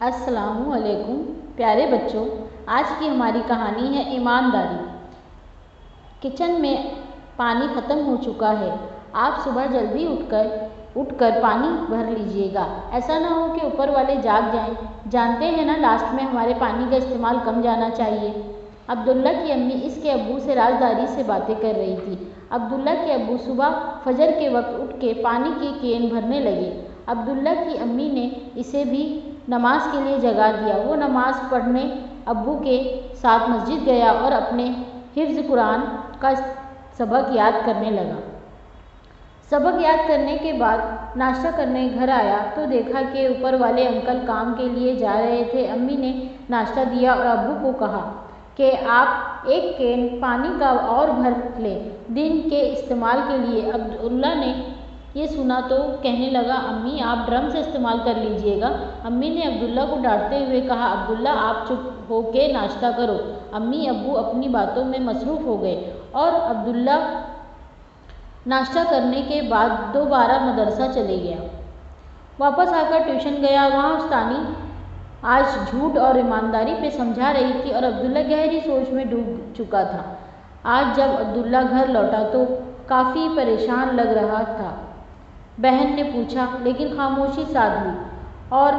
अस्सलामु अलैकुम प्यारे बच्चों, आज की हमारी कहानी है ईमानदारी। किचन में पानी ख़त्म हो चुका है। आप सुबह जल्दी उठकर पानी भर लीजिएगा। ऐसा ना हो कि ऊपर वाले जाग जाएं। जानते हैं ना, लास्ट में हमारे पानी का इस्तेमाल कम जाना चाहिए। अब्दुल्ला की अम्मी इसके अब्बू से राजदारी से बातें कर रही थी। अब्दुल्ला के अब्बू सुबह फजर के वक्त उठ के पानी की केन भरने लगे। अब्दुल्ला की अम्मी ने इसे भी नमाज के लिए जगा दिया। वो नमाज पढ़ने अब्बू के साथ मस्जिद गया और अपने हिफ्ज़ कुरान का सबक याद करने लगा। सबक याद करने के बाद नाश्ता करने घर आया तो देखा कि ऊपर वाले अंकल काम के लिए जा रहे थे। अम्मी ने नाश्ता दिया और अब्बू को कहा कि आप एक कैन पानी का और भर लें दिन के इस्तेमाल के लिए। अब्दुल्ला ने ये सुना तो कहने लगा, अम्मी आप ड्रम से इस्तेमाल कर लीजिएगा। अम्मी ने अब्दुल्ला को डांटते हुए कहा, अब्दुल्ला आप चुप हो के नाश्ता करो। अम्मी अब्बू अपनी बातों में मसरूफ़ हो गए और अब्दुल्ला नाश्ता करने के बाद दोबारा मदरसा चले गया। वापस आकर ट्यूशन गया। वहाँ उस्तानी आज झूठ और ईमानदारी पे समझा रही थी और अब्दुल्ला गहरी सोच में डूब चुका था। आज जब अब्दुल्ला घर लौटा तो काफ़ी परेशान लग रहा था। बहन ने पूछा, लेकिन खामोशी साध ली और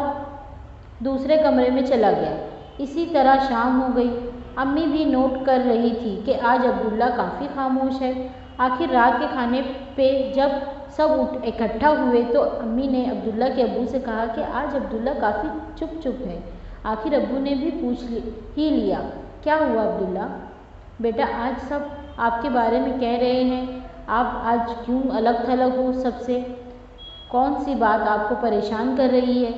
दूसरे कमरे में चला गया। इसी तरह शाम हो गई। अम्मी भी नोट कर रही थी कि आज अब्दुल्ला काफ़ी खामोश है। आखिर रात के खाने पे जब सब इकट्ठा हुए तो अम्मी ने अब्दुल्ला के अब्बू से कहा कि आज अब्दुल्ला काफ़ी चुप है। आखिर अब्बू ने भी पूछ ही लिया, क्या हुआ अब्दुल्ला? बेटा आज सब आपके बारे में कह रहे हैं, आप आज क्यों अलग थलग हो सबसे? कौन सी बात आपको परेशान कर रही है?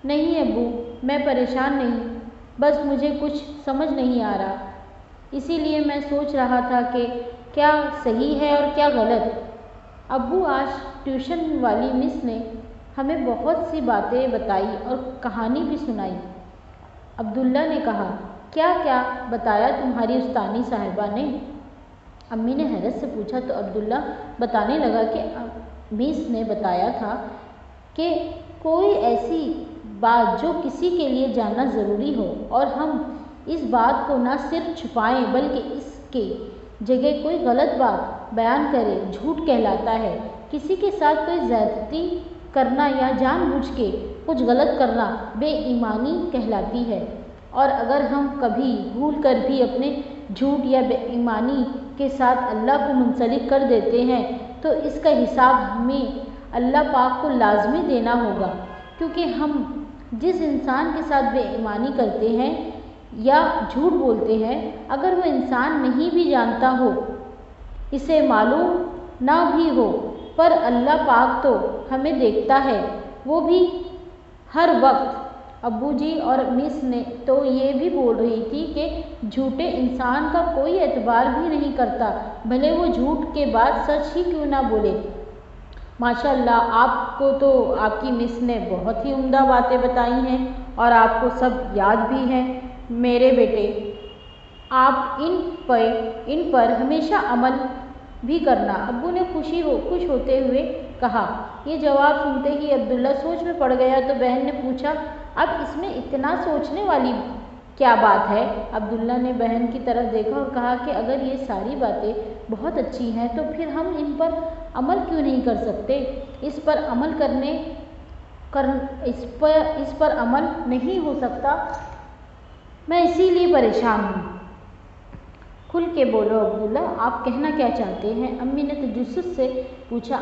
नहीं अब्बू, मैं परेशान नहीं, बस मुझे कुछ समझ नहीं आ रहा, इसीलिए मैं सोच रहा था कि क्या सही है और क्या गलत। अब्बू आज ट्यूशन वाली मिस ने हमें बहुत सी बातें बताई और कहानी भी सुनाई। अब्दुल्ला ने कहा, क्या क्या बताया तुम्हारी उस्तानी साहिबा ने? अम्मी ने हैरत से पूछा तो अब्दुल्ला बताने लगा कि मिस ने बताया था कि कोई ऐसी बात जो किसी के लिए जानना ज़रूरी हो और हम इस बात को न सिर्फ छुपाएं बल्कि इसके जगह कोई गलत बात बयान करें, झूठ कहलाता है। किसी के साथ कोई ज़्यादती करना या जानबूझ के कुछ गलत करना बेईमानी कहलाती है। और अगर हम कभी भूल कर भी अपने झूठ या बेईमानी के साथ अल्लाह को मुंसलिक कर देते हैं तो इसका हिसाब हमें अल्लाह पाक को लाजमी देना होगा, क्योंकि हम जिस इंसान के साथ बेईमानी करते हैं या झूठ बोलते हैं, अगर वो इंसान नहीं भी जानता हो, इसे मालूम ना भी हो, पर अल्लाह पाक तो हमें देखता है, वो भी हर वक्त। अब्बू जी और मिस ने तो ये भी बोल रही थी कि झूठे इंसान का कोई एतबार भी नहीं करता, भले वो झूठ के बाद सच ही क्यों ना बोले। माशाअल्लाह, आपको तो आपकी मिस ने बहुत ही उम्दा बातें बताई हैं और आपको सब याद भी हैं। मेरे बेटे, आप इन पर हमेशा अमल भी करना, अब्बू ने खुश होते हुए कहा। ये जवाब सुनते ही अब्दुल्ला सोच में पड़ गया तो बहन ने पूछा, अब इसमें इतना सोचने वाली क्या बात है? अब्दुल्ला ने बहन की तरफ देखा और कहा कि अगर ये सारी बातें बहुत अच्छी हैं तो फिर हम इन पर अमल क्यों नहीं कर सकते? इस पर अमल नहीं हो सकता, मैं इसीलिए परेशान हूँ। खुल के बोलो अब्दुल्ला, आप कहना क्या चाहते हैं? अम्मी ने तजुस्सुस से पूछा।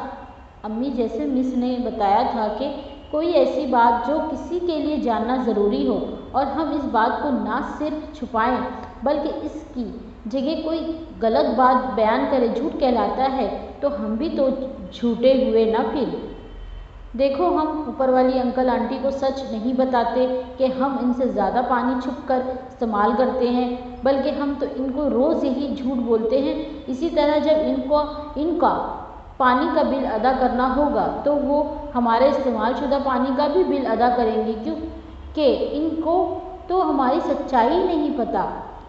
अम्मी, जैसे मिस ने बताया था कि कोई ऐसी बात जो किसी के लिए जानना ज़रूरी हो और हम इस बात को ना सिर्फ छुपाएं बल्कि इसकी जगह कोई गलत बात बयान करें, झूठ कहलाता है, तो हम भी तो झूठे हुए ना फिर। देखो, हम ऊपर वाली अंकल आंटी को सच नहीं बताते कि हम इनसे ज़्यादा पानी छुप कर इस्तेमाल करते हैं, बल्कि हम तो इनको रोज़ ही झूठ बोलते हैं। इसी तरह जब इनका पानी का बिल अदा करना होगा तो वो हमारे इस्तेमाल शुदा पानी का भी बिल अदा करेंगे, क्योंकि इनको तो हमारी सच्चाई नहीं पता।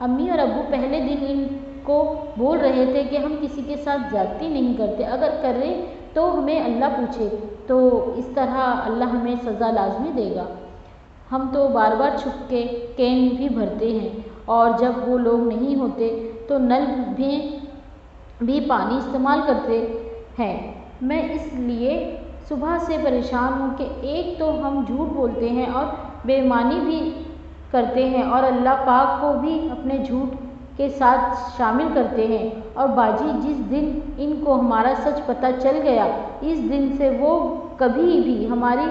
अम्मी और अब्बू पहले दिन इनको बोल रहे थे कि हम किसी के साथ ज़्यादती नहीं करते, अगर करें तो हमें अल्लाह पूछे, तो इस तरह अल्लाह हमें सज़ा लाजमी देगा। ہم تو بار بار چھپ کے کین بھی بھرتے ہیں اور جب وہ لوگ نہیں ہوتے تو نل بھی پانی استعمال کرتے ہیں۔ میں اس لیے صبح سے پریشان ہوں کہ ایک تو ہم جھوٹ بولتے ہیں اور بے ایمانی بھی کرتے ہیں اور اللہ پاک کو بھی اپنے جھوٹ کے ساتھ شامل کرتے ہیں، اور باجی جس دن ان کو ہمارا سچ پتہ چل گیا اس دن سے وہ کبھی بھی ہماری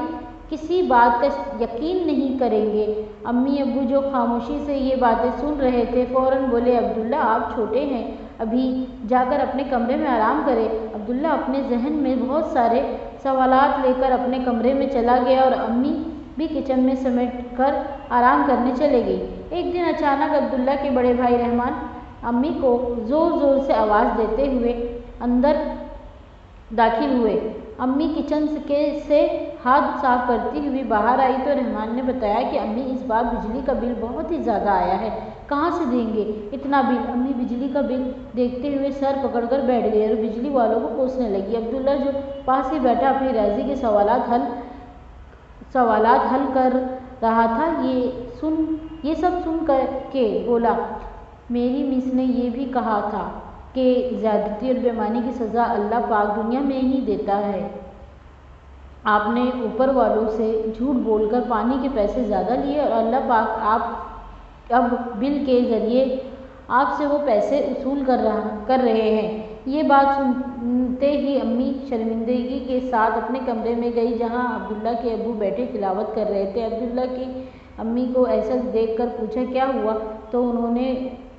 کسی بات کا یقین نہیں کریں گے۔ امی ابو جو خاموشی سے یہ باتیں سن رہے تھے فوراً بولے، عبداللہ آپ چھوٹے ہیں، ابھی جا کر اپنے کمرے میں آرام کریں۔ عبداللہ اپنے ذہن میں بہت سارے سوالات لے کر اپنے کمرے میں چلا گیا اور امی بھی کچن میں سمیٹ کر آرام کرنے چلے گئی۔ ایک دن اچانک عبداللہ کے بڑے بھائی رحمان امی کو زور زور سے آواز دیتے ہوئے اندر داخل ہوئے۔ امی کچن سے ہاتھ صاف کرتی ہوئی باہر آئی تو رحمان نے بتایا کہ امی اس بار بجلی کا بل بہت ہی زیادہ آیا ہے، کہاں سے دیں گے اتنا بل؟ امی بجلی کا بل دیکھتے ہوئے سر پکڑ کر بیٹھ گئی اور بجلی والوں کو کوسنے لگی۔ عبداللہ جو پاس ہی بیٹھا اپنی ریاضی کے سوالات حل کر رہا تھا یہ سب سن کے بولا، میری مس نے یہ بھی کہا تھا کہ زیادتی اور بے ایمانی کی سزا اللہ پاک دنیا میں ہی دیتا ہے۔ آپ نے اوپر والوں سے جھوٹ بول کر پانی کے پیسے زیادہ لیے اور اللہ پاک اب بل کے ذریعے آپ سے وہ پیسے وصول کر رہے ہیں۔ یہ بات سنتے ہی امی شرمندگی کے ساتھ اپنے کمرے میں گئی جہاں عبداللہ کے ابو بیٹھے تلاوت کر رہے تھے۔ عبداللہ کی امی کو ایسا دیکھ کر پوچھا، کیا ہوا؟ تو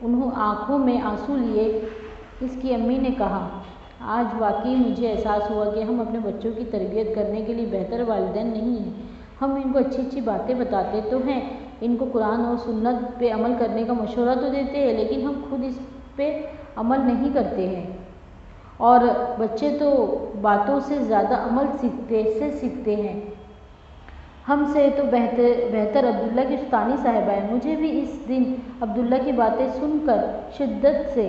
انہوں آنکھوں میں آنسو لیے اس کی امی نے کہا، آج واقعی مجھے احساس ہوا کہ ہم اپنے بچوں کی تربیت کرنے کے لیے بہتر والدین نہیں ہیں۔ ہم ان کو اچھی اچھی باتیں بتاتے تو ہیں، ان کو قرآن اور سنت پہ عمل کرنے کا مشورہ تو دیتے ہیں، لیکن ہم خود اس پہ عمل نہیں کرتے ہیں، اور بچے تو باتوں سے زیادہ عمل سیکھتے ہیں۔ ہم سے تو بہتر عبداللہ کی ستانی صاحبہ ہے۔ مجھے بھی اس دن عبداللہ کی باتیں سن کر شدت سے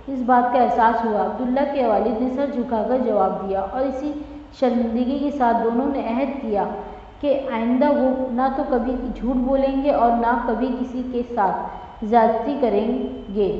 اس بات کا احساس ہوا۔ عبداللہ کے والد نے سر جھکا کر جواب دیا اور اسی شرمندگی کے ساتھ دونوں نے عہد کیا کہ آئندہ وہ نہ تو کبھی جھوٹ بولیں گے اور نہ کبھی کسی کے ساتھ زیادتی کریں گے۔